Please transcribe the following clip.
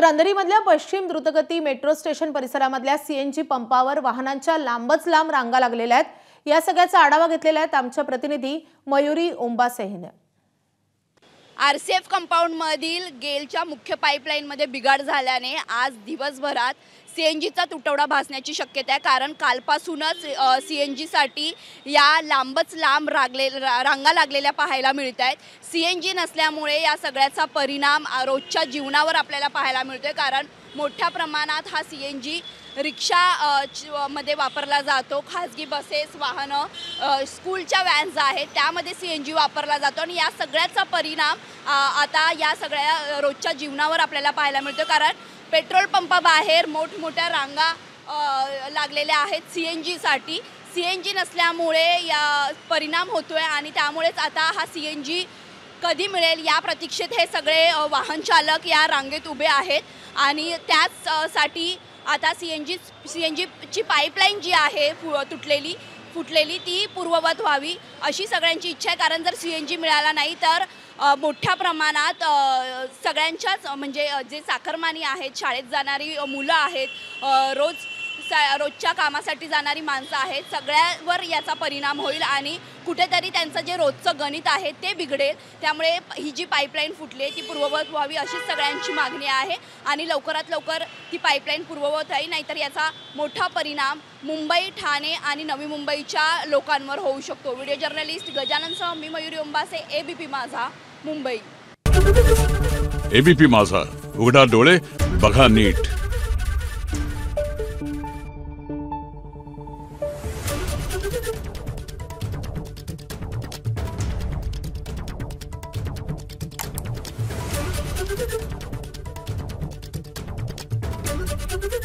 अंधेरीमधल्या पश्चिम द्रुतगती metro station परिसरामधल्या CNG पंपावर वाहनांच्या लांबच लांब रांगा लागलेल्या आहेत। या सगळ्याचा आढावा घेतलेला आहे आमच्या प्रतिनिधी मयुरी ओंबासे हिने। आरसीएफ कंपाउंड मधील गेलच्या मुख्य पाईपलाईन मध्ये बिघाड झाल्याने आज दिवसभरात सीएनजीचा तुटवडा भासण्याची शक्यता आहे। कारण कालपासूनच सीएनजी साठी या लांबच लांब रांगा लागलेल्या पाहायला मिळत आहेत। सीएनजी नसल्यामुळे या सगळ्याचा परिणाम रोजच्या जीवनावर आपल्याला पाहायला मिळतोय। कारण मोठ्या प्रमाणात हा सीएनजी रिक्षा मध्ये वापरला जातो, खासगी बसेस, वाहनं, स्कूलच्या व्हॅन्स आहेत त्यामध्ये सीएनजी वापरला जातो आणि या सगळ्याचा परिणाम आता या सगळ्या रोजच्या जीवनावर आपल्याला पाहायला मिळतो। कारण पेट्रोल पंपाबाहेर मोठमोठ्या रांगा लागलेल्या आहेत सीएनजी साठी। सीएनजी नसल्यामुळे या परिणाम होतोय आणि त्यामुळेच आता हा सीएनजी कधी मिळेल या प्रतीक्षेत हे सगळे वाहन चालक या रांगेत उभे आहेत आणि त्याचसाठी आता सीएनजीची पाईपलाईन जी आहे फुटलेली ती पूर्ववत व्हावी अशी सगळ्यांची इच्छा आहे। कारण जर सीएनजी मिळाला नाही तर मोठ्या प्रमाणात सगळ्यांच्याच म्हणजे जे चाकरमानी आहेत, शाळेत जाणारी मुलं आहेत, रोजच्या कामासाठी जाणारी माणसं आहेत, सगळ्यावर याचा परिणाम होईल आणि कुठेतरी त्यांचं जे रोजचं गणित आहे ते बिघडेल। त्यामुळे ही जी पाईपलाईन फुटली ती पूर्ववत व्हावी अशी सगळ्यांची मागणी आहे आणि लवकरात लवकर ती पाईपलाईन पूर्ववत व्हावी, नाहीतर याचा मोठा परिणाम मुंबई, ठाणे आणि नवी मुंबईच्या लोकांवर होऊ शकतो। व्हिडिओ जर्नलिस्ट गजाननसह मी मयुरी ओंबासे, एबीपी माझा, मुंबई। एबीपी माझा, उघडा डोळे बघा नीट।